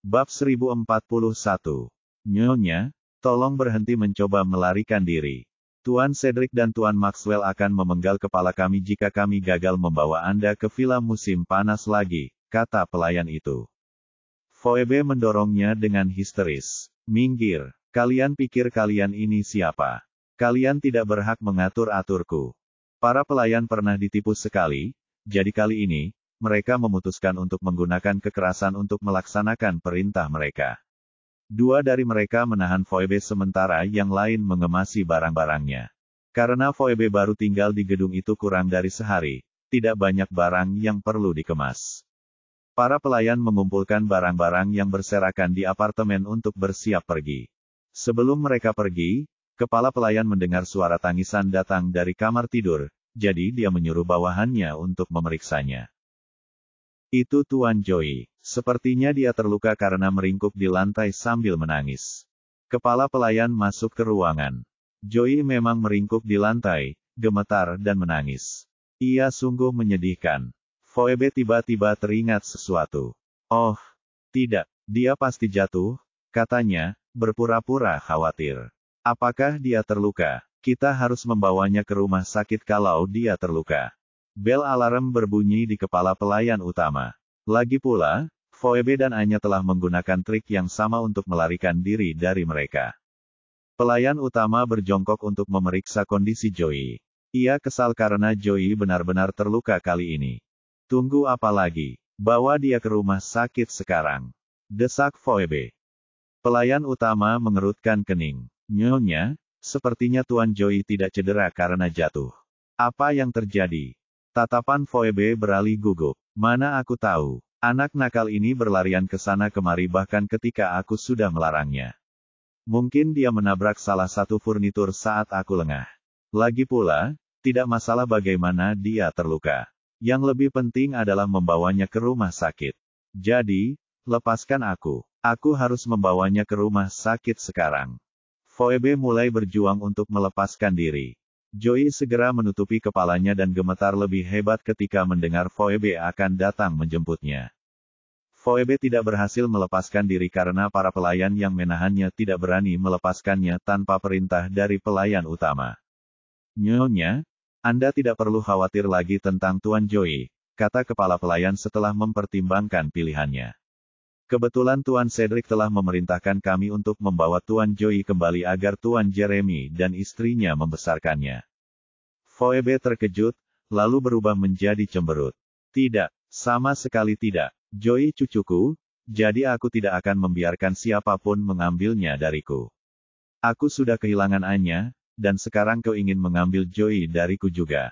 Bab 1041. Nyonya, tolong berhenti mencoba melarikan diri. Tuan Cedric dan Tuan Maxwell akan memenggal kepala kami jika kami gagal membawa Anda ke villa musim panas lagi, kata pelayan itu. Phoebe mendorongnya dengan histeris. Minggir, kalian pikir kalian ini siapa? Kalian tidak berhak mengatur-aturku. Para pelayan pernah ditipu sekali, jadi kali ini, mereka memutuskan untuk menggunakan kekerasan untuk melaksanakan perintah mereka. Dua dari mereka menahan Phoebe sementara yang lain mengemasi barang-barangnya. Karena Phoebe baru tinggal di gedung itu kurang dari sehari, tidak banyak barang yang perlu dikemas. Para pelayan mengumpulkan barang-barang yang berserakan di apartemen untuk bersiap pergi. Sebelum mereka pergi, kepala pelayan mendengar suara tangisan datang dari kamar tidur, jadi dia menyuruh bawahannya untuk memeriksanya. Itu Tuan Joey. Sepertinya dia terluka karena meringkuk di lantai sambil menangis. Kepala pelayan masuk ke ruangan. Joey memang meringkuk di lantai, gemetar dan menangis. Ia sungguh menyedihkan. Phoebe tiba-tiba teringat sesuatu. Oh, tidak, dia pasti jatuh, katanya, berpura-pura khawatir. Apakah dia terluka? Kita harus membawanya ke rumah sakit kalau dia terluka. Bel alarm berbunyi di kepala pelayan utama. Lagi pula, Phoebe dan Anya telah menggunakan trik yang sama untuk melarikan diri dari mereka. Pelayan utama berjongkok untuk memeriksa kondisi Joey. Ia kesal karena Joey benar-benar terluka kali ini. Tunggu apa lagi? Bawa dia ke rumah sakit sekarang. Desak Phoebe. Pelayan utama mengerutkan kening. Nyonya, sepertinya Tuan Joey tidak cedera karena jatuh. Apa yang terjadi? Tatapan Phoebe beralih gugup. Mana aku tahu. Anak nakal ini berlarian ke sana kemari bahkan ketika aku sudah melarangnya. Mungkin dia menabrak salah satu furnitur saat aku lengah. Lagi pula, tidak masalah bagaimana dia terluka. Yang lebih penting adalah membawanya ke rumah sakit. Jadi, lepaskan aku. Aku harus membawanya ke rumah sakit sekarang. Phoebe mulai berjuang untuk melepaskan diri. Joey segera menutupi kepalanya dan gemetar lebih hebat ketika mendengar Phoebe akan datang menjemputnya. Phoebe tidak berhasil melepaskan diri karena para pelayan yang menahannya tidak berani melepaskannya tanpa perintah dari pelayan utama. Nyonya, Anda tidak perlu khawatir lagi tentang Tuan Joey, kata kepala pelayan setelah mempertimbangkan pilihannya. Kebetulan Tuan Cedric telah memerintahkan kami untuk membawa Tuan Joey kembali agar Tuan Jeremy dan istrinya membesarkannya. Phoebe terkejut, lalu berubah menjadi cemberut. Tidak, sama sekali tidak. Joey cucuku, jadi aku tidak akan membiarkan siapapun mengambilnya dariku. Aku sudah kehilangan Anya, dan sekarang kau ingin mengambil Joey dariku juga.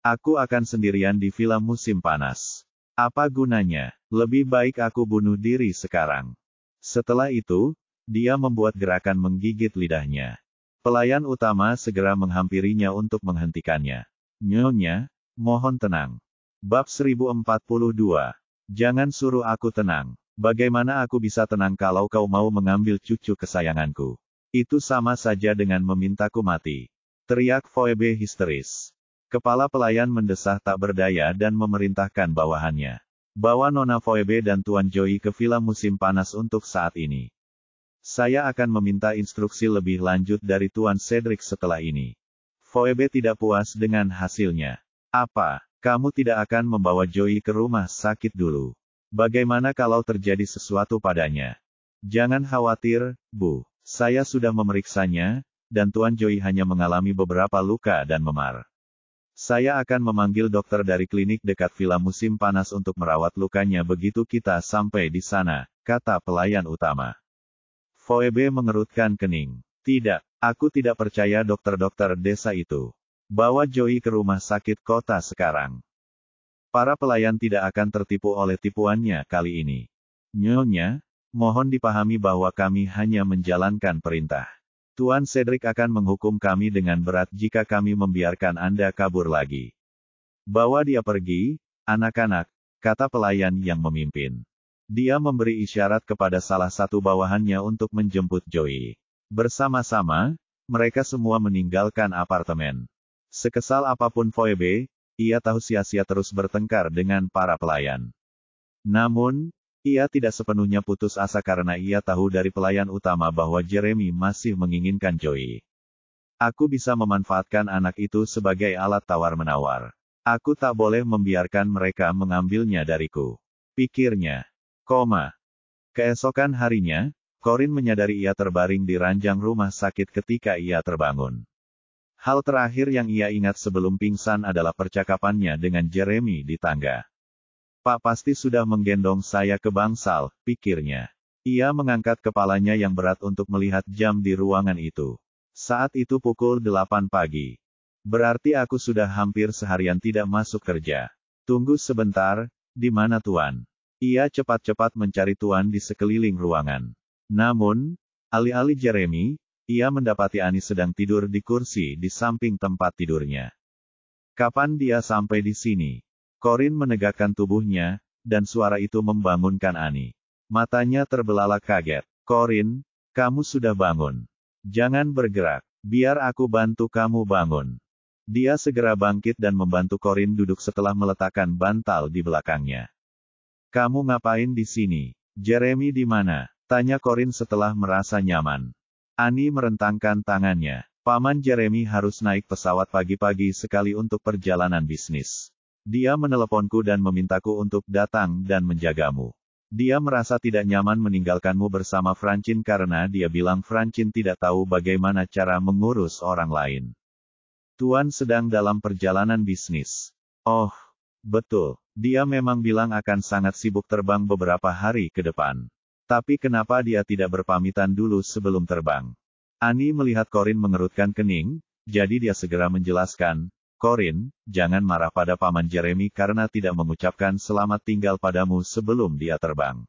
Aku akan sendirian di villa musim panas. Apa gunanya? Lebih baik aku bunuh diri sekarang. Setelah itu, dia membuat gerakan menggigit lidahnya. Pelayan utama segera menghampirinya untuk menghentikannya. Nyonya, mohon tenang. Bab 1042. Jangan suruh aku tenang. Bagaimana aku bisa tenang kalau kau mau mengambil cucu kesayanganku? Itu sama saja dengan memintaku mati. Teriak Phoebe histeris. Kepala pelayan mendesah tak berdaya dan memerintahkan bawahannya. Bawa Nona Phoebe dan Tuan Joey ke villa musim panas untuk saat ini. Saya akan meminta instruksi lebih lanjut dari Tuan Cedric setelah ini. Phoebe tidak puas dengan hasilnya. Apa, kamu tidak akan membawa Joey ke rumah sakit dulu? Bagaimana kalau terjadi sesuatu padanya? Jangan khawatir, Bu. Saya sudah memeriksanya, dan Tuan Joey hanya mengalami beberapa luka dan memar. Saya akan memanggil dokter dari klinik dekat villa musim panas untuk merawat lukanya begitu kita sampai di sana, kata pelayan utama. Phoebe mengerutkan kening. Tidak, aku tidak percaya dokter-dokter desa itu. Bawa Joey ke rumah sakit kota sekarang. Para pelayan tidak akan tertipu oleh tipuannya kali ini. Nyonya, mohon dipahami bahwa kami hanya menjalankan perintah. Tuan Cedric akan menghukum kami dengan berat jika kami membiarkan Anda kabur lagi. Bawa dia pergi, anak-anak, kata pelayan yang memimpin. Dia memberi isyarat kepada salah satu bawahannya untuk menjemput Joey. Bersama-sama, mereka semua meninggalkan apartemen. Sekesal apapun Phoebe, ia tahu sia-sia terus bertengkar dengan para pelayan. Namun, Ia tidak sepenuhnya putus asa karena ia tahu dari pelayan utama bahwa Jeremy masih menginginkan Joey. Aku bisa memanfaatkan anak itu sebagai alat tawar-menawar. Aku tak boleh membiarkan mereka mengambilnya dariku. Pikirnya. Keesokan harinya, Corinne menyadari ia terbaring di ranjang rumah sakit ketika ia terbangun. Hal terakhir yang ia ingat sebelum pingsan adalah percakapannya dengan Jeremy di tangga. Pak pasti sudah menggendong saya ke bangsal, pikirnya. Ia mengangkat kepalanya yang berat untuk melihat jam di ruangan itu. Saat itu pukul 8 pagi. Berarti aku sudah hampir seharian tidak masuk kerja. Tunggu sebentar, di mana Tuan? Ia cepat-cepat mencari Tuan di sekeliling ruangan. Namun, alih-alih Jeremy, ia mendapati Annie sedang tidur di kursi di samping tempat tidurnya. Kapan dia sampai di sini? Corinne menegakkan tubuhnya, dan suara itu membangunkan Annie. Matanya terbelalak kaget. Corinne, kamu sudah bangun. Jangan bergerak, biar aku bantu kamu bangun. Dia segera bangkit dan membantu Corinne duduk setelah meletakkan bantal di belakangnya. Kamu ngapain di sini? Jeremy di mana? Tanya Corinne setelah merasa nyaman. Annie merentangkan tangannya. Paman Jeremy harus naik pesawat pagi-pagi sekali untuk perjalanan bisnis. Dia meneleponku dan memintaku untuk datang dan menjagamu. Dia merasa tidak nyaman meninggalkanmu bersama Francine karena dia bilang Francine tidak tahu bagaimana cara mengurus orang lain. Tuan sedang dalam perjalanan bisnis. Oh, betul. Dia memang bilang akan sangat sibuk terbang beberapa hari ke depan. Tapi kenapa dia tidak berpamitan dulu sebelum terbang? Annie melihat Corinne mengerutkan kening, jadi dia segera menjelaskan, Corinne, jangan marah pada Paman Jeremy karena tidak mengucapkan selamat tinggal padamu sebelum dia terbang.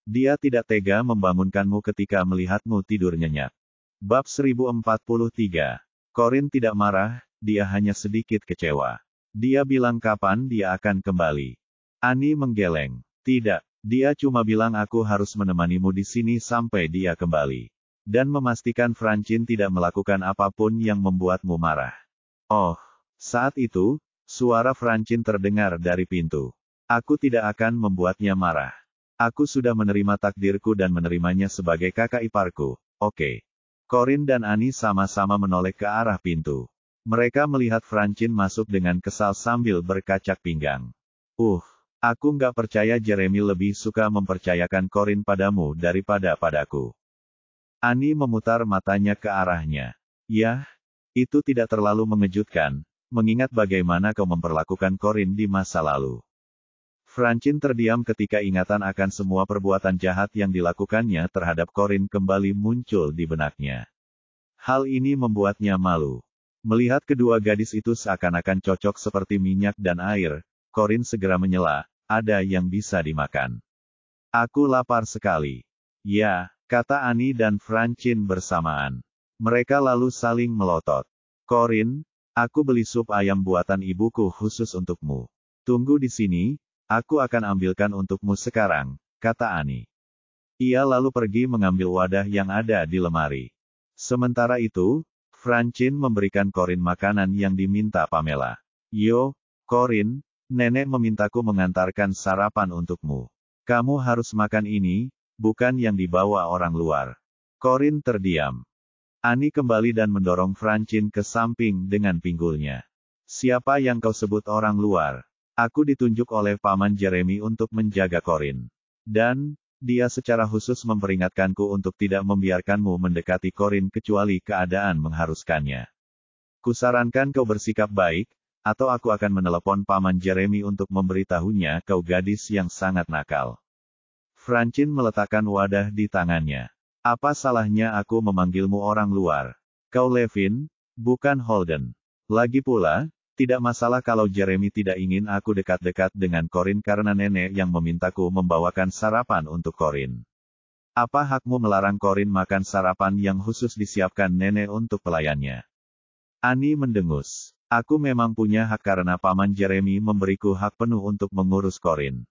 Dia tidak tega membangunkanmu ketika melihatmu tidur nyenyak. Bab 1043. Corinne tidak marah, dia hanya sedikit kecewa. Dia bilang kapan dia akan kembali. Annie menggeleng. Tidak, dia cuma bilang aku harus menemanimu di sini sampai dia kembali. Dan memastikan Francine tidak melakukan apapun yang membuatmu marah. Oh. Saat itu, suara Francine terdengar dari pintu. Aku tidak akan membuatnya marah. Aku sudah menerima takdirku dan menerimanya sebagai kakak iparku. Oke. Corinne dan Annie sama-sama menoleh ke arah pintu. Mereka melihat Francine masuk dengan kesal sambil berkacak pinggang. Aku nggak percaya Jeremy lebih suka mempercayakan Corinne padamu daripada padaku. Annie memutar matanya ke arahnya. Yah, itu tidak terlalu mengejutkan. Mengingat bagaimana kau memperlakukan Corinne di masa lalu. Francine terdiam ketika ingatan akan semua perbuatan jahat yang dilakukannya terhadap Corinne kembali muncul di benaknya. Hal ini membuatnya malu. Melihat kedua gadis itu seakan-akan cocok seperti minyak dan air, Corinne segera menyela, ada yang bisa dimakan. Aku lapar sekali. Ya, kata Annie dan Francine bersamaan. Mereka lalu saling melotot. Corinne, aku beli sup ayam buatan ibuku khusus untukmu. Tunggu di sini, aku akan ambilkan untukmu sekarang, kata Annie. Ia lalu pergi mengambil wadah yang ada di lemari. Sementara itu, Francine memberikan Corinne makanan yang diminta Pamela. Yo, Corinne, nenek memintaku mengantarkan sarapan untukmu. Kamu harus makan ini, bukan yang dibawa orang luar. Corinne terdiam. Annie kembali dan mendorong Francine ke samping dengan pinggulnya. Siapa yang kau sebut orang luar? Aku ditunjuk oleh Paman Jeremy untuk menjaga Corinne. Dan, dia secara khusus memperingatkanku untuk tidak membiarkanmu mendekati Corinne kecuali keadaan mengharuskannya. Kusarankan kau bersikap baik, atau aku akan menelepon Paman Jeremy untuk memberitahunya kau gadis yang sangat nakal. Francine meletakkan wadah di tangannya. Apa salahnya aku memanggilmu orang luar? Kau Levin, bukan Holden. Lagi pula, tidak masalah kalau Jeremy tidak ingin aku dekat-dekat dengan Corinne karena nenek yang memintaku membawakan sarapan untuk Corinne. Apa hakmu melarang Corinne makan sarapan yang khusus disiapkan nenek untuk pelayannya? Annie mendengus. Aku memang punya hak karena Paman Jeremy memberiku hak penuh untuk mengurus Corinne.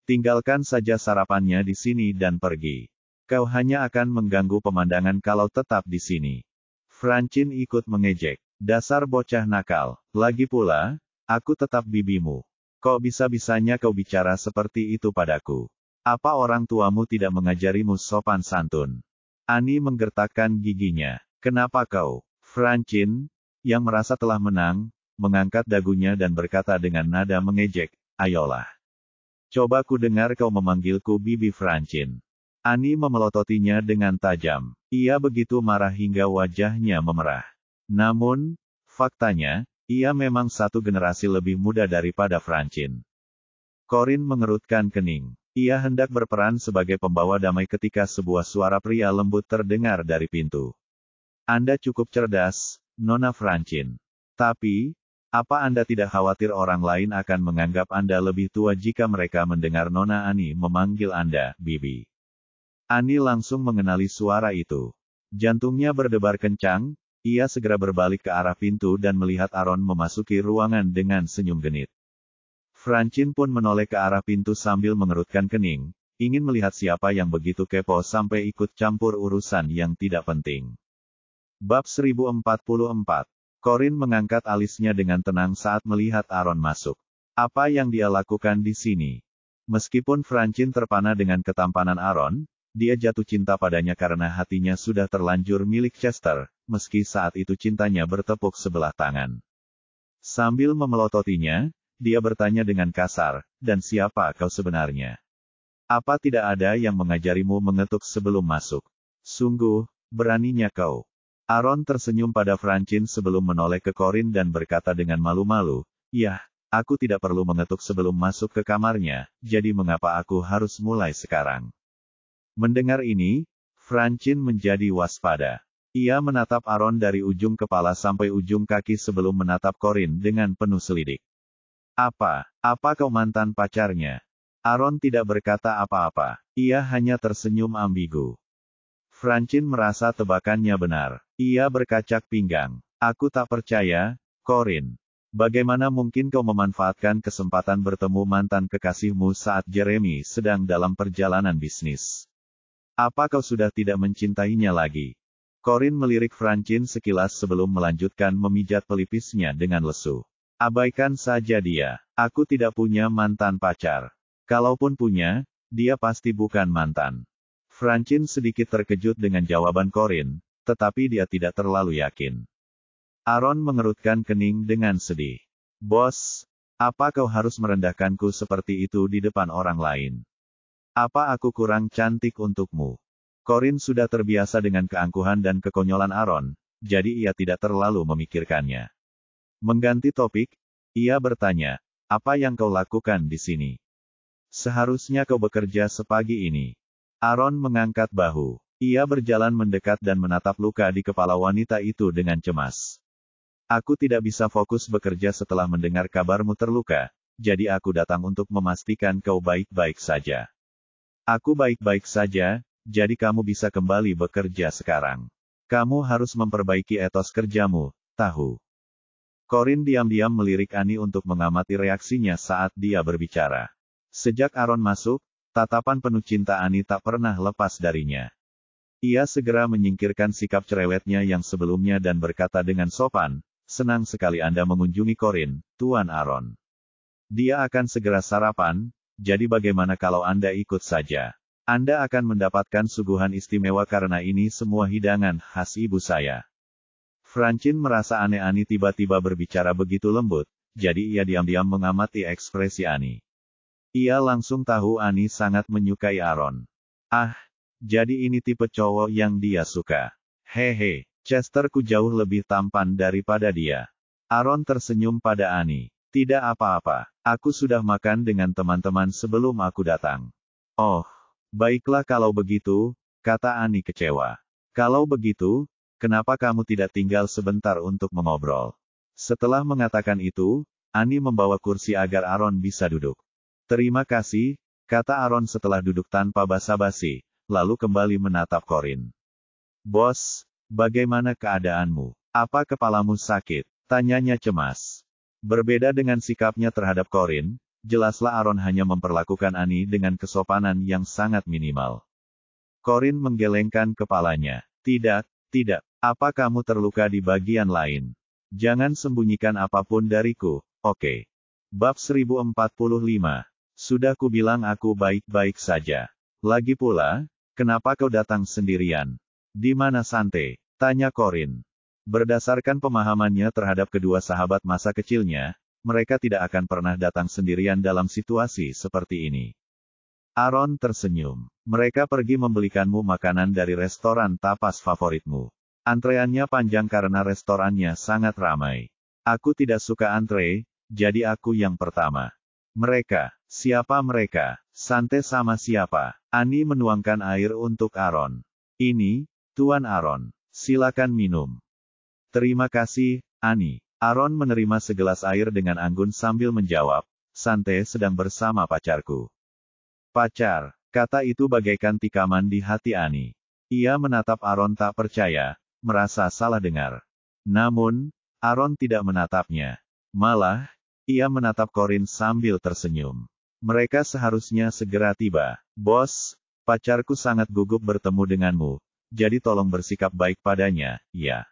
Tinggalkan saja sarapannya di sini dan pergi. Kau hanya akan mengganggu pemandangan kalau tetap di sini. Francine ikut mengejek. Dasar bocah nakal. Lagi pula, aku tetap bibimu. Kok bisa-bisanya kau bicara seperti itu padaku? Apa orang tuamu tidak mengajarimu sopan santun? Ani menggertakkan giginya. Kenapa kau? Francine, yang merasa telah menang, mengangkat dagunya dan berkata dengan nada mengejek, ayolah. Coba ku dengar kau memanggilku Bibi Francine. Ani memelototinya dengan tajam. Ia begitu marah hingga wajahnya memerah. Namun, faktanya, ia memang satu generasi lebih muda daripada Francine. Corinne mengerutkan kening. Ia hendak berperan sebagai pembawa damai ketika sebuah suara pria lembut terdengar dari pintu. Anda cukup cerdas, Nona Francine. Tapi, apa Anda tidak khawatir orang lain akan menganggap Anda lebih tua jika mereka mendengar Nona Ani memanggil Anda, Bibi? Ani langsung mengenali suara itu. Jantungnya berdebar kencang, ia segera berbalik ke arah pintu dan melihat Aaron memasuki ruangan dengan senyum genit. Francine pun menoleh ke arah pintu sambil mengerutkan kening, ingin melihat siapa yang begitu kepo sampai ikut campur urusan yang tidak penting. Bab 1044. Corinne mengangkat alisnya dengan tenang saat melihat Aaron masuk. Apa yang dia lakukan di sini? Meskipun Francine terpana dengan ketampanan Aaron, dia jatuh cinta padanya karena hatinya sudah terlanjur milik Chester, meski saat itu cintanya bertepuk sebelah tangan. Sambil memelototinya, dia bertanya dengan kasar, dan siapa kau sebenarnya? Apa tidak ada yang mengajarimu mengetuk sebelum masuk? Sungguh, beraninya kau. Aaron tersenyum pada Francine sebelum menoleh ke Corinne dan berkata dengan malu-malu, "Yah, aku tidak perlu mengetuk sebelum masuk ke kamarnya, jadi mengapa aku harus mulai sekarang?" Mendengar ini, Francine menjadi waspada. Ia menatap Aaron dari ujung kepala sampai ujung kaki sebelum menatap Corinne dengan penuh selidik. Apa kau mantan pacarnya? Aaron tidak berkata apa-apa. Ia hanya tersenyum ambigu. Francine merasa tebakannya benar. Ia berkacak pinggang. Aku tak percaya, Corinne. Bagaimana mungkin kau memanfaatkan kesempatan bertemu mantan kekasihmu saat Jeremy sedang dalam perjalanan bisnis? Apa kau sudah tidak mencintainya lagi? Corinne melirik Francine sekilas sebelum melanjutkan memijat pelipisnya dengan lesu. Abaikan saja dia. Aku tidak punya mantan pacar. Kalaupun punya, dia pasti bukan mantan. Francine sedikit terkejut dengan jawaban Corinne, tetapi dia tidak terlalu yakin. Aaron mengerutkan kening dengan sedih. Bos, apa kau harus merendahkanku seperti itu di depan orang lain? Apa aku kurang cantik untukmu? Corinne sudah terbiasa dengan keangkuhan dan kekonyolan Aaron, jadi ia tidak terlalu memikirkannya. Mengganti topik, ia bertanya, apa yang kau lakukan di sini? Seharusnya kau bekerja sepagi ini. Aaron mengangkat bahu. Ia berjalan mendekat dan menatap luka di kepala wanita itu dengan cemas. Aku tidak bisa fokus bekerja setelah mendengar kabarmu terluka, jadi aku datang untuk memastikan kau baik-baik saja. Aku baik-baik saja, jadi kamu bisa kembali bekerja sekarang. Kamu harus memperbaiki etos kerjamu, tahu? Corinne diam-diam melirik Ani untuk mengamati reaksinya saat dia berbicara. Sejak Aaron masuk, tatapan penuh cinta Ani tak pernah lepas darinya. Ia segera menyingkirkan sikap cerewetnya yang sebelumnya dan berkata dengan sopan, senang sekali Anda mengunjungi Corinne, Tuan Aaron. Dia akan segera sarapan, jadi bagaimana kalau Anda ikut saja? Anda akan mendapatkan suguhan istimewa karena ini semua hidangan khas ibu saya. Francine merasa aneh Ani tiba-tiba berbicara begitu lembut, jadi ia diam-diam mengamati ekspresi Ani. Ia langsung tahu Ani sangat menyukai Aaron. Jadi ini tipe cowok yang dia suka. Hehe, Chesterku jauh lebih tampan daripada dia. Aaron tersenyum pada Ani. Tidak apa-apa, aku sudah makan dengan teman-teman sebelum aku datang. Oh, baiklah kalau begitu, kata Ani kecewa. Kalau begitu, kenapa kamu tidak tinggal sebentar untuk mengobrol? Setelah mengatakan itu, Ani membawa kursi agar Aaron bisa duduk. Terima kasih, kata Aaron setelah duduk tanpa basa-basi, lalu kembali menatap Corinne. Bos, bagaimana keadaanmu? Apa kepalamu sakit? Tanyanya cemas. Berbeda dengan sikapnya terhadap Corinne, jelaslah Aaron hanya memperlakukan Ani dengan kesopanan yang sangat minimal. Corinne menggelengkan kepalanya. Tidak. Apa kamu terluka di bagian lain? Jangan sembunyikan apapun dariku, oke? Bab 1045. Sudah kubilang aku baik-baik saja. Lagi pula, kenapa kau datang sendirian? Di mana Sante? Tanya Corin. Berdasarkan pemahamannya terhadap kedua sahabat masa kecilnya, mereka tidak akan pernah datang sendirian dalam situasi seperti ini. Aaron tersenyum. Mereka pergi membelikanmu makanan dari restoran tapas favoritmu. Antreannya panjang karena restorannya sangat ramai. Aku tidak suka antre, jadi aku yang pertama. Mereka. Siapa mereka? Sante sama siapa? Annie menuangkan air untuk Aaron. Ini, Tuan Aaron. Silakan minum. Terima kasih, Annie. Aaron menerima segelas air dengan anggun sambil menjawab, Sante sedang bersama pacarku. Pacar, kata itu bagaikan tikaman di hati Annie. Ia menatap Aaron tak percaya, merasa salah dengar. Namun, Aaron tidak menatapnya. Malah, ia menatap Corin sambil tersenyum. Mereka seharusnya segera tiba. Bos, pacarku sangat gugup bertemu denganmu, jadi tolong bersikap baik padanya, ya.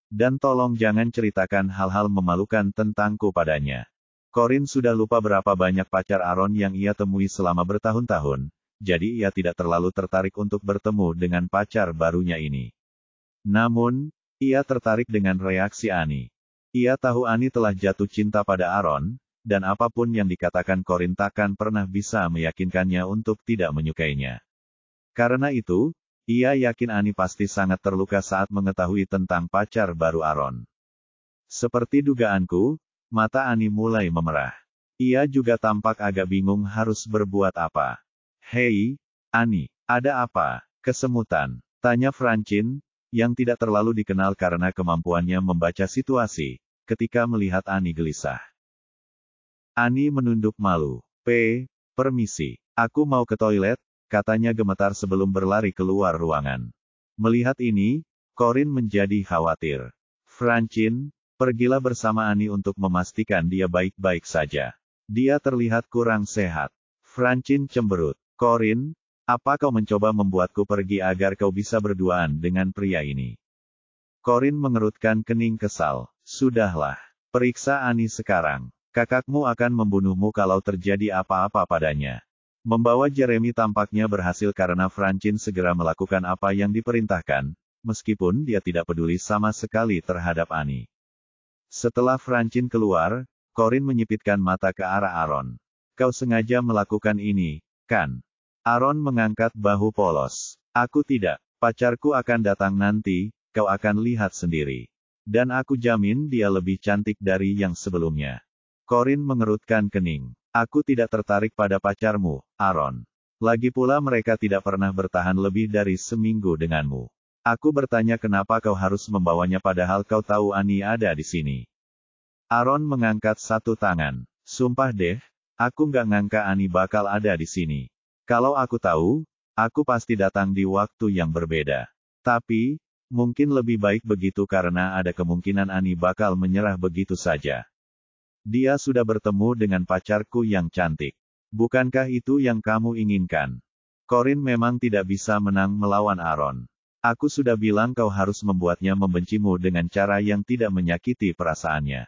Dan tolong jangan ceritakan hal-hal memalukan tentangku padanya. Corin sudah lupa berapa banyak pacar Aaron yang ia temui selama bertahun-tahun, jadi ia tidak terlalu tertarik untuk bertemu dengan pacar barunya ini. Namun, ia tertarik dengan reaksi Annie. Ia tahu Annie telah jatuh cinta pada Aaron, dan apapun yang dikatakan Corin takkan pernah bisa meyakinkannya untuk tidak menyukainya. Karena itu, ia yakin Annie pasti sangat terluka saat mengetahui tentang pacar baru Aaron. Seperti dugaanku, mata Annie mulai memerah. Ia juga tampak agak bingung harus berbuat apa. Hei, Annie, ada apa? Kesemutan? Tanya Francine, yang tidak terlalu dikenal karena kemampuannya membaca situasi, ketika melihat Annie gelisah. Annie menunduk malu. Permisi. Aku mau ke toilet, katanya gemetar sebelum berlari keluar ruangan. Melihat ini, Corin menjadi khawatir. Francine, pergilah bersama Annie untuk memastikan dia baik-baik saja. Dia terlihat kurang sehat. Francine cemberut. Corin, apa kau mencoba membuatku pergi agar kau bisa berduaan dengan pria ini? Corin mengerutkan kening kesal. Sudahlah. Periksa Annie sekarang. Kakakmu akan membunuhmu kalau terjadi apa-apa padanya. Membawa Jeremy tampaknya berhasil karena Francine segera melakukan apa yang diperintahkan, meskipun dia tidak peduli sama sekali terhadap Annie. Setelah Francine keluar, Corin menyipitkan mata ke arah Aaron. Kau sengaja melakukan ini, kan? Aaron mengangkat bahu polos. Aku tidak. Pacarku akan datang nanti, kau akan lihat sendiri. Dan aku jamin dia lebih cantik dari yang sebelumnya. Corin mengerutkan kening. Aku tidak tertarik pada pacarmu, Aaron. Lagi pula mereka tidak pernah bertahan lebih dari seminggu denganmu. Aku bertanya kenapa kau harus membawanya padahal kau tahu Annie ada di sini. Aaron mengangkat satu tangan. Sumpah deh, aku nggak ngangka Annie bakal ada di sini. Kalau aku tahu, aku pasti datang di waktu yang berbeda. Tapi, mungkin lebih baik begitu karena ada kemungkinan Annie bakal menyerah begitu saja. Dia sudah bertemu dengan pacarku yang cantik. Bukankah itu yang kamu inginkan? Corin memang tidak bisa menang melawan Aaron. Aku sudah bilang kau harus membuatnya membencimu dengan cara yang tidak menyakiti perasaannya.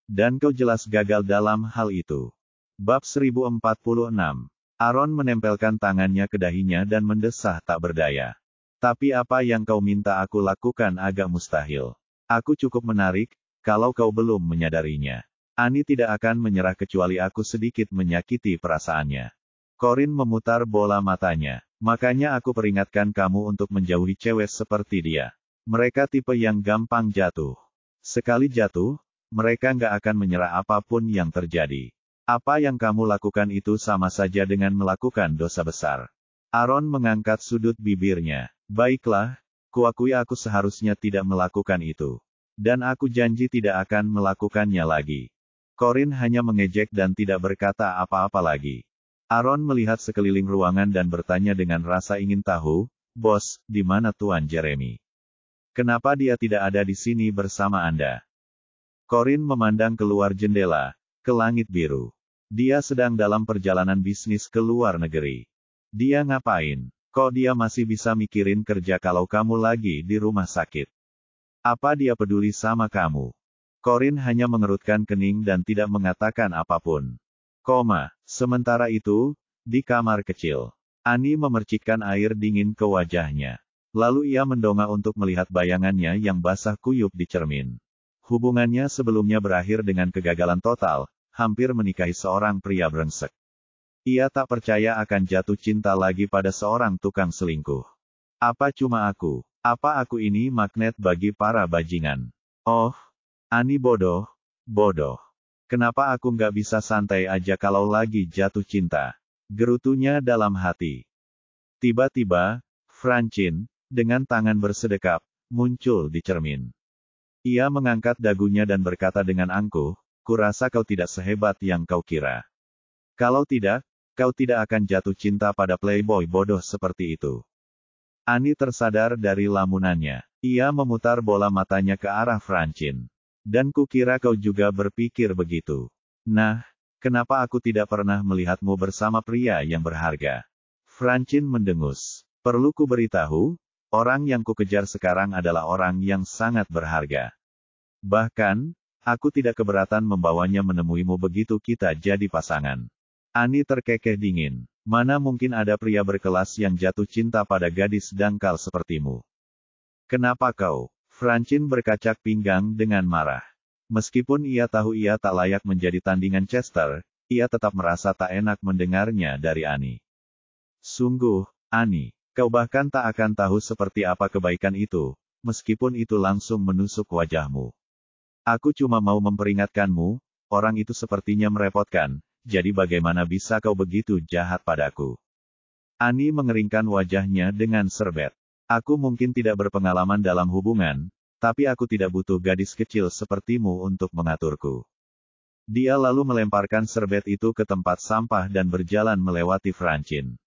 Dan kau jelas gagal dalam hal itu. Bab 1046. Aaron menempelkan tangannya ke dahinya dan mendesah tak berdaya. Tapi apa yang kau minta aku lakukan agak mustahil. Aku cukup menarik, kalau kau belum menyadarinya. Annie tidak akan menyerah kecuali aku sedikit menyakiti perasaannya. Corin memutar bola matanya. Makanya aku peringatkan kamu untuk menjauhi cewek seperti dia. Mereka tipe yang gampang jatuh. Sekali jatuh, mereka nggak akan menyerah apapun yang terjadi. Apa yang kamu lakukan itu sama saja dengan melakukan dosa besar. Aaron mengangkat sudut bibirnya. Baiklah, kuakui aku seharusnya tidak melakukan itu. Dan aku janji tidak akan melakukannya lagi. Corin hanya mengejek dan tidak berkata apa-apa lagi. Aaron melihat sekeliling ruangan dan bertanya dengan rasa ingin tahu, Bos, di mana Tuan Jeremy? Kenapa dia tidak ada di sini bersama Anda? Corin memandang keluar jendela, ke langit biru. Dia sedang dalam perjalanan bisnis ke luar negeri. Dia ngapain? Kok dia masih bisa mikirin kerja kalau kamu lagi di rumah sakit? Apa dia peduli sama kamu? Corin hanya mengerutkan kening dan tidak mengatakan apapun. Sementara itu, di kamar kecil, Annie memercikkan air dingin ke wajahnya. Lalu ia mendongak untuk melihat bayangannya yang basah kuyup di cermin. Hubungannya sebelumnya berakhir dengan kegagalan total, hampir menikahi seorang pria brengsek. Ia tak percaya akan jatuh cinta lagi pada seorang tukang selingkuh. Apa cuma aku? Apa aku ini magnet bagi para bajingan? Oh, Annie bodoh. Kenapa aku nggak bisa santai aja kalau lagi jatuh cinta? Gerutunya dalam hati. Tiba-tiba, Francine, dengan tangan bersedekap, muncul di cermin. Ia mengangkat dagunya dan berkata dengan angkuh, "Kurasa kau tidak sehebat yang kau kira. Kalau tidak, kau tidak akan jatuh cinta pada playboy bodoh seperti itu." Annie tersadar dari lamunannya. Ia memutar bola matanya ke arah Francine. "Dan kukira kau juga berpikir begitu. Nah, kenapa aku tidak pernah melihatmu bersama pria yang berharga?" Francine mendengus. "Perlu ku beritahu, orang yang kukejar sekarang adalah orang yang sangat berharga. Bahkan, aku tidak keberatan membawanya menemuimu begitu kita jadi pasangan." Annie terkekeh dingin. Mana mungkin ada pria berkelas yang jatuh cinta pada gadis dangkal sepertimu? Kenapa kau? Francine berkacak pinggang dengan marah. Meskipun ia tahu ia tak layak menjadi tandingan Chester, ia tetap merasa tak enak mendengarnya dari Annie. "Sungguh, Annie, kau bahkan tak akan tahu seperti apa kebaikan itu, meskipun itu langsung menusuk wajahmu. Aku cuma mau memperingatkanmu, orang itu sepertinya merepotkan, jadi bagaimana bisa kau begitu jahat padaku?" Annie mengeringkan wajahnya dengan serbet. "Aku mungkin tidak berpengalaman dalam hubungan, tapi aku tidak butuh gadis kecil sepertimu untuk mengaturku." Dia lalu melemparkan serbet itu ke tempat sampah dan berjalan melewati Francine.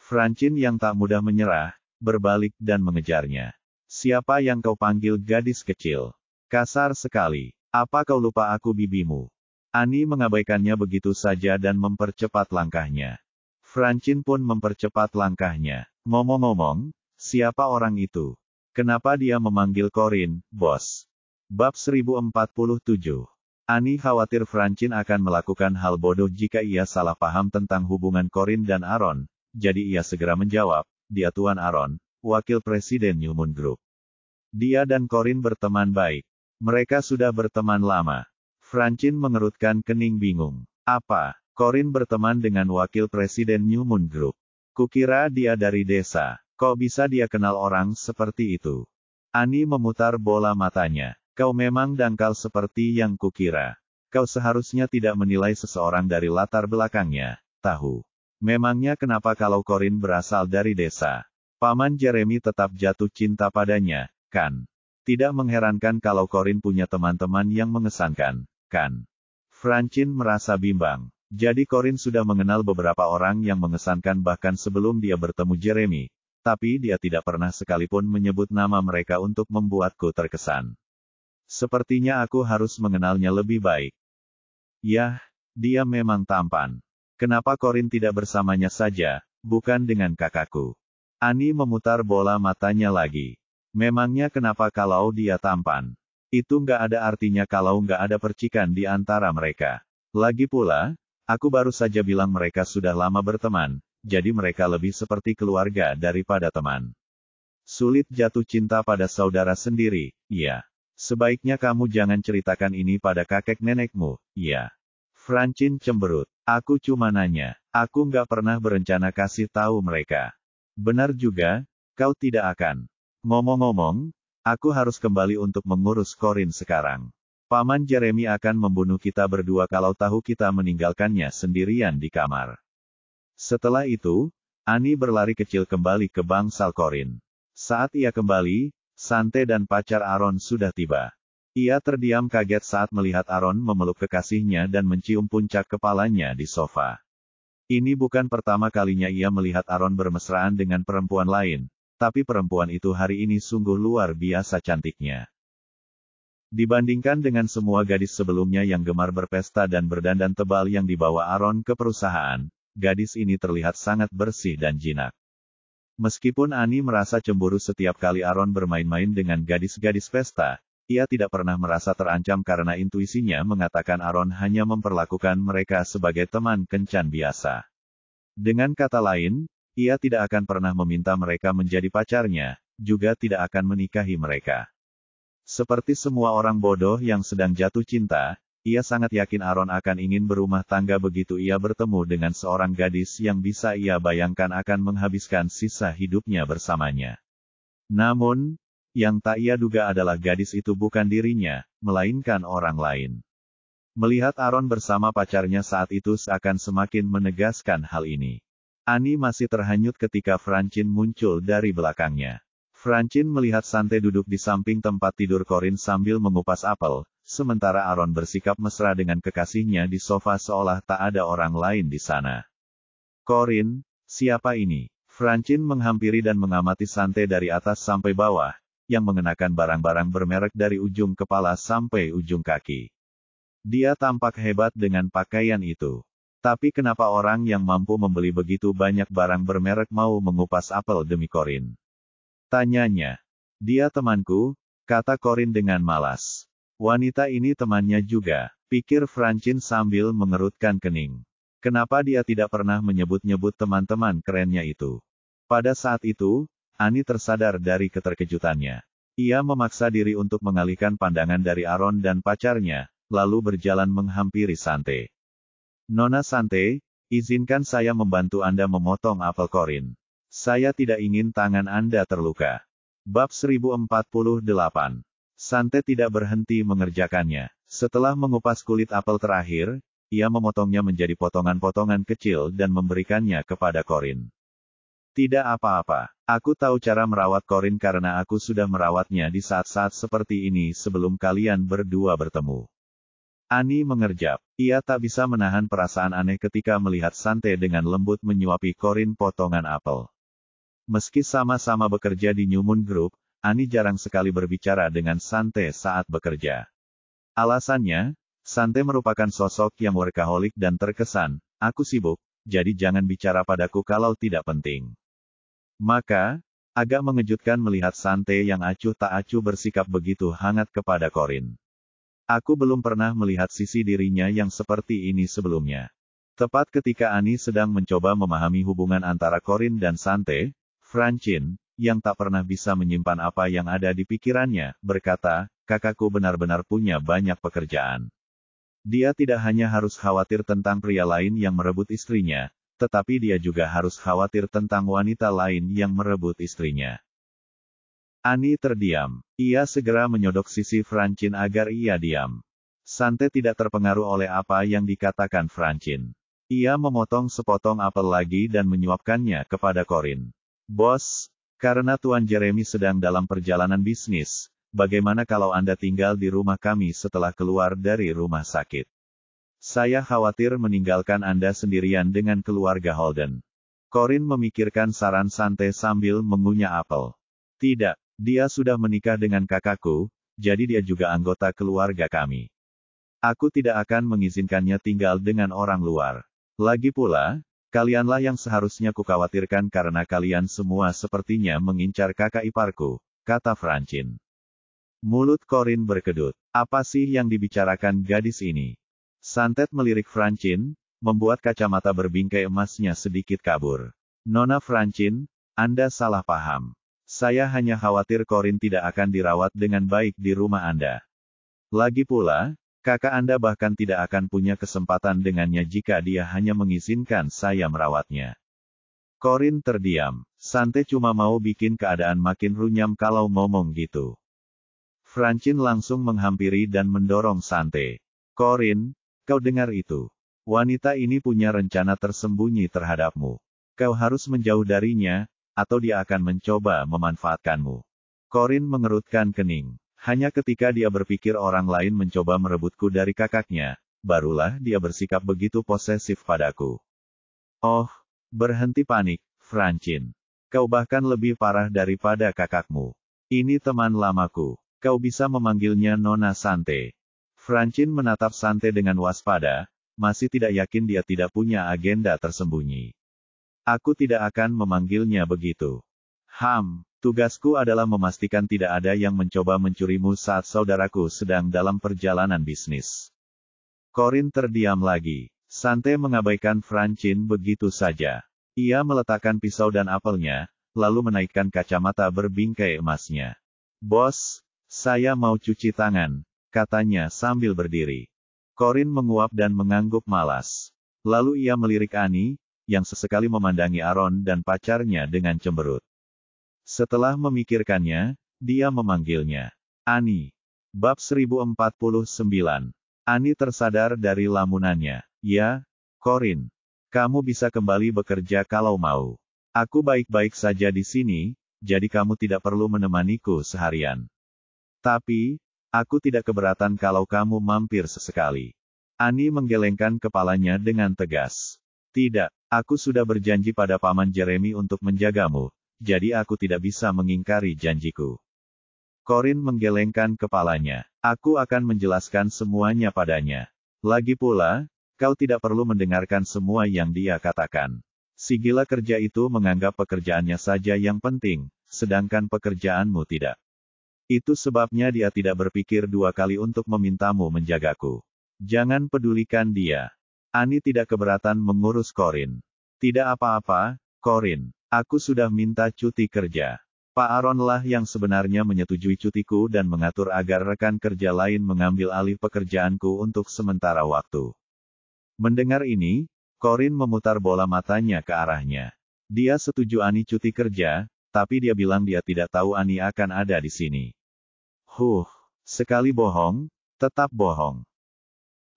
Francine yang tak mudah menyerah, berbalik dan mengejarnya. "Siapa yang kau panggil gadis kecil? Kasar sekali. Apa kau lupa aku bibimu?" Annie mengabaikannya begitu saja dan mempercepat langkahnya. Francine pun mempercepat langkahnya. "Ngomong-ngomong, siapa orang itu? Kenapa dia memanggil Corinne, bos?" Bab 1047. Annie khawatir Francine akan melakukan hal bodoh jika ia salah paham tentang hubungan Corinne dan Aaron, jadi ia segera menjawab, "Dia Tuan Aaron, wakil presiden New Moon Group. Dia dan Corinne berteman baik. Mereka sudah berteman lama." Francine mengerutkan kening bingung. "Apa? Corinne berteman dengan wakil presiden New Moon Group? Kukira dia dari desa. Kok bisa dia kenal orang seperti itu?" Annie memutar bola matanya. "Kau memang dangkal seperti yang kukira. Kau seharusnya tidak menilai seseorang dari latar belakangnya, tahu. Memangnya kenapa kalau Corinne berasal dari desa? Paman Jeremy tetap jatuh cinta padanya, kan? Tidak mengherankan kalau Corinne punya teman-teman yang mengesankan, kan?" Francine merasa bimbang. Jadi Corinne sudah mengenal beberapa orang yang mengesankan bahkan sebelum dia bertemu Jeremy. Tapi dia tidak pernah sekalipun menyebut nama mereka untuk membuatku terkesan. Sepertinya aku harus mengenalnya lebih baik. Yah, dia memang tampan. Kenapa Corinne tidak bersamanya saja, bukan dengan kakakku?" Annie memutar bola matanya lagi. Memangnya kenapa kalau dia tampan? Itu nggak ada artinya kalau nggak ada percikan di antara mereka. Lagi pula, aku baru saja bilang mereka sudah lama berteman, jadi mereka lebih seperti keluarga daripada teman. Sulit jatuh cinta pada saudara sendiri, iya. Sebaiknya kamu jangan ceritakan ini pada kakek nenekmu, iya. Francine cemberut. "Aku cuma nanya. Aku nggak pernah berencana kasih tahu mereka." "Benar juga, kau tidak akan. Ngomong-ngomong, aku harus kembali untuk mengurus Corinne sekarang. Paman Jeremy akan membunuh kita berdua kalau tahu kita meninggalkannya sendirian di kamar." Setelah itu, Annie berlari kecil kembali ke bangsal Corinne. Saat ia kembali, Sante dan pacar Aaron sudah tiba. Ia terdiam kaget saat melihat Aaron memeluk kekasihnya dan mencium puncak kepalanya di sofa. Ini bukan pertama kalinya ia melihat Aaron bermesraan dengan perempuan lain, tapi perempuan itu hari ini sungguh luar biasa cantiknya. Dibandingkan dengan semua gadis sebelumnya yang gemar berpesta dan berdandan tebal yang dibawa Aaron ke perusahaan, gadis ini terlihat sangat bersih dan jinak. Meskipun Annie merasa cemburu setiap kali Aaron bermain-main dengan gadis-gadis pesta, ia tidak pernah merasa terancam karena intuisinya mengatakan Aaron hanya memperlakukan mereka sebagai teman kencan biasa. Dengan kata lain, ia tidak akan pernah meminta mereka menjadi pacarnya, juga tidak akan menikahi mereka. Seperti semua orang bodoh yang sedang jatuh cinta, ia sangat yakin Aaron akan ingin berumah tangga begitu ia bertemu dengan seorang gadis yang bisa ia bayangkan akan menghabiskan sisa hidupnya bersamanya. Namun, yang tak ia duga adalah gadis itu bukan dirinya, melainkan orang lain. Melihat Aaron bersama pacarnya saat itu seakan semakin menegaskan hal ini. Annie masih terhanyut ketika Francine muncul dari belakangnya. Francine melihat santai duduk di samping tempat tidur Corinne sambil mengupas apel, sementara Aaron bersikap mesra dengan kekasihnya di sofa seolah tak ada orang lain di sana. Corinne, siapa ini? Francine menghampiri dan mengamati santai dari atas sampai bawah, yang mengenakan barang-barang bermerek dari ujung kepala sampai ujung kaki. Dia tampak hebat dengan pakaian itu. Tapi kenapa orang yang mampu membeli begitu banyak barang bermerek mau mengupas apel demi Corinne? Tanyanya. Dia temanku, kata Corinne dengan malas. Wanita ini temannya juga, pikir Francine sambil mengerutkan kening. Kenapa dia tidak pernah menyebut-nyebut teman-teman kerennya itu? Pada saat itu, Annie tersadar dari keterkejutannya. Ia memaksa diri untuk mengalihkan pandangan dari Aaron dan pacarnya, lalu berjalan menghampiri Santai. Nona Santai, izinkan saya membantu Anda memotong apel Corinne. Saya tidak ingin tangan Anda terluka. Bab 1048. Santai tidak berhenti mengerjakannya. Setelah mengupas kulit apel terakhir, ia memotongnya menjadi potongan-potongan kecil dan memberikannya kepada Corinne. Tidak apa-apa. Aku tahu cara merawat Corinne karena aku sudah merawatnya di saat-saat seperti ini sebelum kalian berdua bertemu. Annie mengerjap. Ia tak bisa menahan perasaan aneh ketika melihat Santai dengan lembut menyuapi Corinne potongan apel. Meski sama-sama bekerja di New Moon Group, Annie jarang sekali berbicara dengan Santai saat bekerja. Alasannya, Santai merupakan sosok yang workaholic dan terkesan, aku sibuk, jadi jangan bicara padaku kalau tidak penting. Maka, agak mengejutkan melihat Santai yang acuh tak acuh bersikap begitu hangat kepada Corinne. Aku belum pernah melihat sisi dirinya yang seperti ini sebelumnya. Tepat ketika Annie sedang mencoba memahami hubungan antara Corinne dan Santai, Francine, yang tak pernah bisa menyimpan apa yang ada di pikirannya, berkata, kakakku benar-benar punya banyak pekerjaan. Dia tidak hanya harus khawatir tentang pria lain yang merebut istrinya, tetapi dia juga harus khawatir tentang wanita lain yang merebut istrinya. Annie terdiam. Ia segera menyodok sisi Francine agar ia diam. Santai tidak terpengaruh oleh apa yang dikatakan Francine. Ia memotong sepotong apel lagi dan menyuapkannya kepada Corinne. Bos, karena Tuan Jeremy sedang dalam perjalanan bisnis, bagaimana kalau Anda tinggal di rumah kami setelah keluar dari rumah sakit? Saya khawatir meninggalkan Anda sendirian dengan keluarga Holden. Corinne memikirkan saran Santai sambil mengunyah apel. Tidak, dia sudah menikah dengan kakakku, jadi dia juga anggota keluarga kami. Aku tidak akan mengizinkannya tinggal dengan orang luar. Lagi pula, kalianlah yang seharusnya kukhawatirkan karena kalian semua sepertinya mengincar kakak iparku, kata Francine. Mulut Corinne berkedut. Apa sih yang dibicarakan gadis ini? Santet melirik Francine, membuat kacamata berbingkai emasnya sedikit kabur. Nona Francine, Anda salah paham. Saya hanya khawatir Corinne tidak akan dirawat dengan baik di rumah Anda. Lagi pula, kakak Anda bahkan tidak akan punya kesempatan dengannya jika dia hanya mengizinkan saya merawatnya. Corinne terdiam. Santai cuma mau bikin keadaan makin runyam kalau ngomong gitu. Francine langsung menghampiri dan mendorong Santai. Corinne, kau dengar itu? Wanita ini punya rencana tersembunyi terhadapmu. Kau harus menjauh darinya, atau dia akan mencoba memanfaatkanmu. Corinne mengerutkan kening. Hanya ketika dia berpikir orang lain mencoba merebutku dari kakaknya, barulah dia bersikap begitu posesif padaku. Oh, berhenti panik, Francine. Kau bahkan lebih parah daripada kakakmu. Ini teman lamaku. Kau bisa memanggilnya Nona Santai. Francine menatap Santai dengan waspada, masih tidak yakin dia tidak punya agenda tersembunyi. Aku tidak akan memanggilnya begitu. Tugasku adalah memastikan tidak ada yang mencoba mencurimu saat saudaraku sedang dalam perjalanan bisnis. Corin terdiam lagi. Sante mengabaikan Francine begitu saja. Ia meletakkan pisau dan apelnya, lalu menaikkan kacamata berbingkai emasnya. Bos, saya mau cuci tangan, katanya sambil berdiri. Corin menguap dan mengangguk malas. Lalu ia melirik Annie, yang sesekali memandangi Aaron dan pacarnya dengan cemberut. Setelah memikirkannya, dia memanggilnya. Annie. Bab 1049. Annie tersadar dari lamunannya. Ya, Corin. Kamu bisa kembali bekerja kalau mau. Aku baik-baik saja di sini, jadi kamu tidak perlu menemaniku seharian. Tapi, aku tidak keberatan kalau kamu mampir sesekali. Annie menggelengkan kepalanya dengan tegas. Tidak, aku sudah berjanji pada Paman Jeremy untuk menjagamu. Jadi aku tidak bisa mengingkari janjiku. Corin menggelengkan kepalanya. Aku akan menjelaskan semuanya padanya. Lagi pula, kau tidak perlu mendengarkan semua yang dia katakan. Si gila kerja itu menganggap pekerjaannya saja yang penting, sedangkan pekerjaanmu tidak. Itu sebabnya dia tidak berpikir dua kali untuk memintamu menjagaku. Jangan pedulikan dia. Annie tidak keberatan mengurus Corin. Tidak apa-apa, Corin. Aku sudah minta cuti kerja. Pak Aaron lah yang sebenarnya menyetujui cutiku dan mengatur agar rekan kerja lain mengambil alih pekerjaanku untuk sementara waktu. Mendengar ini, Corin memutar bola matanya ke arahnya. Dia setuju Annie cuti kerja, tapi dia bilang dia tidak tahu Annie akan ada di sini. Sekali bohong, tetap bohong.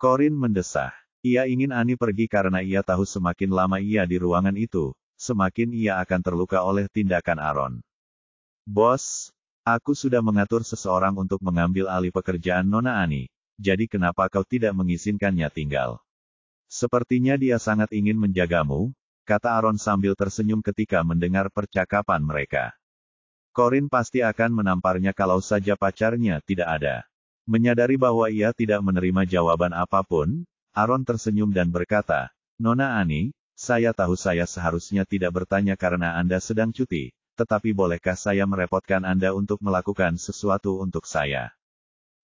Corin mendesah. Ia ingin Annie pergi karena ia tahu semakin lama ia di ruangan itu, semakin ia akan terluka oleh tindakan Aaron. Bos, aku sudah mengatur seseorang untuk mengambil alih pekerjaan Nona Annie, jadi kenapa kau tidak mengizinkannya tinggal? Sepertinya dia sangat ingin menjagamu, kata Aaron sambil tersenyum ketika mendengar percakapan mereka. Corin pasti akan menamparnya kalau saja pacarnya tidak ada. Menyadari bahwa ia tidak menerima jawaban apapun, Aaron tersenyum dan berkata, Nona Annie, saya tahu saya seharusnya tidak bertanya karena Anda sedang cuti, tetapi bolehkah saya merepotkan Anda untuk melakukan sesuatu untuk saya?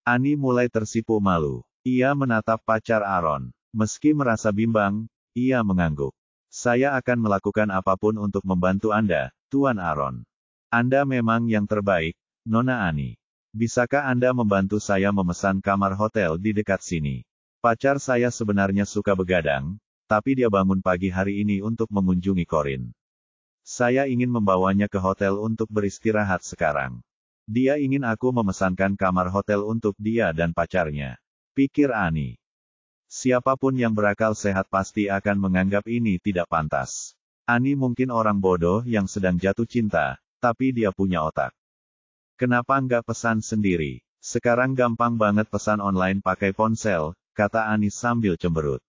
Annie mulai tersipu malu. Ia menatap pacar Aaron. Meski merasa bimbang, ia mengangguk. Saya akan melakukan apapun untuk membantu Anda, Tuan Aaron. Anda memang yang terbaik, Nona Annie. Bisakah Anda membantu saya memesan kamar hotel di dekat sini? Pacar saya sebenarnya suka begadang, tapi dia bangun pagi hari ini untuk mengunjungi Corin. Saya ingin membawanya ke hotel untuk beristirahat sekarang. Dia ingin aku memesankan kamar hotel untuk dia dan pacarnya. Pikir Annie. Siapapun yang berakal sehat pasti akan menganggap ini tidak pantas. Annie mungkin orang bodoh yang sedang jatuh cinta, tapi dia punya otak. Kenapa nggak pesan sendiri? Sekarang gampang banget pesan online pakai ponsel, kata Annie sambil cemberut.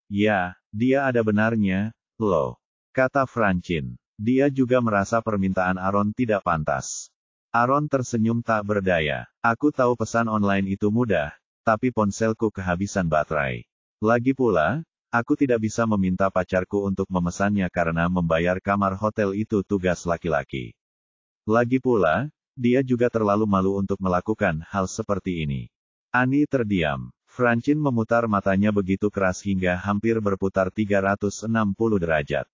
Ya, dia ada benarnya, loh, kata Francine. Dia juga merasa permintaan Aaron tidak pantas. Aaron tersenyum tak berdaya. Aku tahu pesan online itu mudah, tapi ponselku kehabisan baterai. Lagi pula, aku tidak bisa meminta pacarku untuk memesannya karena membayar kamar hotel itu tugas laki-laki. Lagi pula, dia juga terlalu malu untuk melakukan hal seperti ini. Annie terdiam. Francine memutar matanya begitu keras hingga hampir berputar 360 derajat.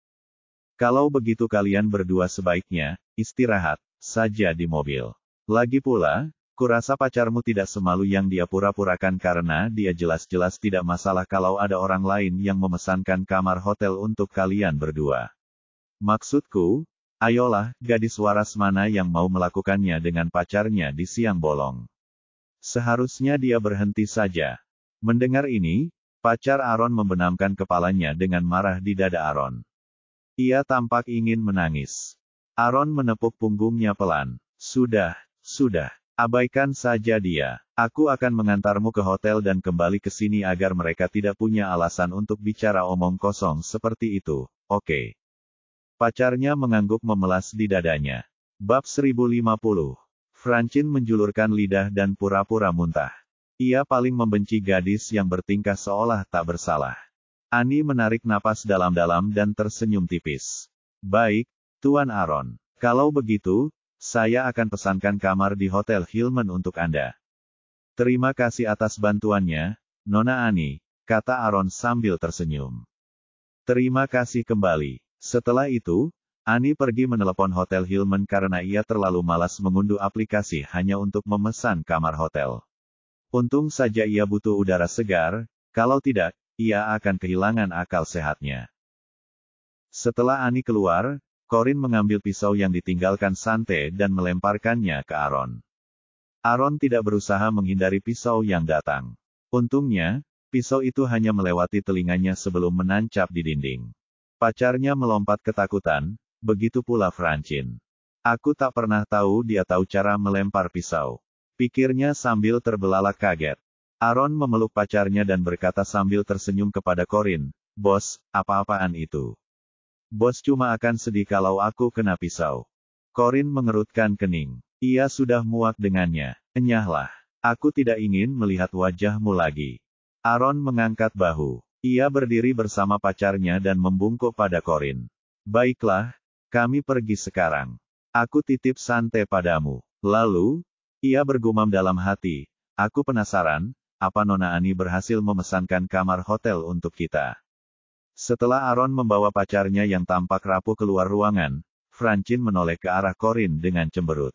Kalau begitu kalian berdua sebaiknya, istirahat saja di mobil. Lagi pula, kurasa pacarmu tidak semalu yang dia pura-purakan karena dia jelas-jelas tidak masalah kalau ada orang lain yang memesankan kamar hotel untuk kalian berdua. Maksudku, ayolah, gadis waras mana yang mau melakukannya dengan pacarnya di siang bolong. Seharusnya dia berhenti saja. Mendengar ini, pacar Aaron membenamkan kepalanya dengan marah di dada Aaron. Ia tampak ingin menangis. Aaron menepuk punggungnya pelan. Sudah, abaikan saja dia. Aku akan mengantarmu ke hotel dan kembali ke sini agar mereka tidak punya alasan untuk bicara omong kosong seperti itu, oke? Pacarnya mengangguk memelas di dadanya. Bab 1050. Francine menjulurkan lidah dan pura-pura muntah. Ia paling membenci gadis yang bertingkah seolah tak bersalah. Annie menarik napas dalam-dalam dan tersenyum tipis. Baik, Tuan Aaron. Kalau begitu, Saya akan pesankan kamar di Hotel Hillman untuk Anda. Terima kasih atas bantuannya, Nona Annie, kata Aaron sambil tersenyum. Terima kasih kembali. Setelah itu, Annie pergi menelepon Hotel Hillman karena ia terlalu malas mengunduh aplikasi hanya untuk memesan kamar hotel. Untung saja ia butuh udara segar, kalau tidak, ia akan kehilangan akal sehatnya. Setelah Annie keluar, Corinne mengambil pisau yang ditinggalkan Sante dan melemparkannya ke Aaron. Aaron tidak berusaha menghindari pisau yang datang. Untungnya, pisau itu hanya melewati telinganya sebelum menancap di dinding. Pacarnya melompat ketakutan, begitu pula Francine. Aku tak pernah tahu dia tahu cara melempar pisau. Pikirnya sambil terbelalak kaget. Aaron memeluk pacarnya dan berkata sambil tersenyum kepada Corinne, "Bos, apa-apaan itu? Bos cuma akan sedih kalau aku kena pisau." Corinne mengerutkan kening. Ia sudah muak dengannya. Enyahlah. Aku tidak ingin melihat wajahmu lagi. Aaron mengangkat bahu. Ia berdiri bersama pacarnya dan membungkuk pada Corinne. Baiklah, kami pergi sekarang. Aku titip Sante padamu. Lalu, ia bergumam dalam hati, aku penasaran, apa Nona Annie berhasil memesankan kamar hotel untuk kita. Setelah Aaron membawa pacarnya yang tampak rapuh keluar ruangan, Francine menoleh ke arah Corinne dengan cemberut.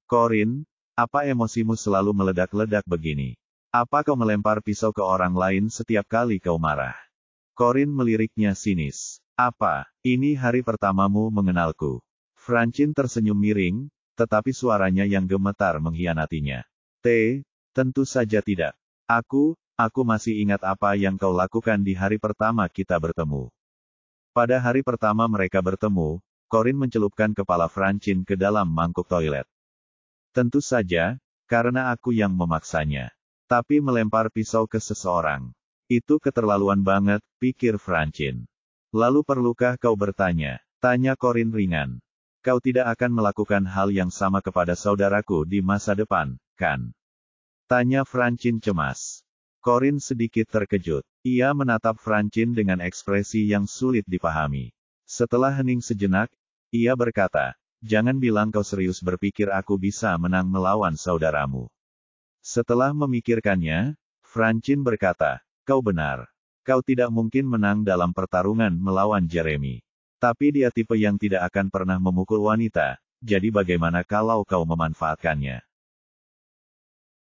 Corinne, apa emosimu selalu meledak-ledak begini? Apa kau melempar pisau ke orang lain setiap kali kau marah? Corinne meliriknya sinis. Apa, ini hari pertamamu mengenalku? Francine tersenyum miring, tetapi suaranya yang gemetar mengkhianatinya. Tentu saja tidak. Aku masih ingat apa yang kau lakukan di hari pertama kita bertemu. Pada hari pertama mereka bertemu, Corinne mencelupkan kepala Francine ke dalam mangkuk toilet. Tentu saja, karena aku yang memaksanya. Tapi melempar pisau ke seseorang. Itu keterlaluan banget, pikir Francine. Lalu perlukah kau bertanya? Tanya Corinne ringan. Kau tidak akan melakukan hal yang sama kepada saudaraku di masa depan, kan? Tanya Francine cemas. Corinne sedikit terkejut. Ia menatap Francine dengan ekspresi yang sulit dipahami. Setelah hening sejenak, ia berkata, jangan bilang kau serius berpikir aku bisa menang melawan saudaramu. Setelah memikirkannya, Francine berkata, kau benar. Kau tidak mungkin menang dalam pertarungan melawan Jeremy. Tapi dia tipe yang tidak akan pernah memukul wanita, jadi bagaimana kalau kau memanfaatkannya?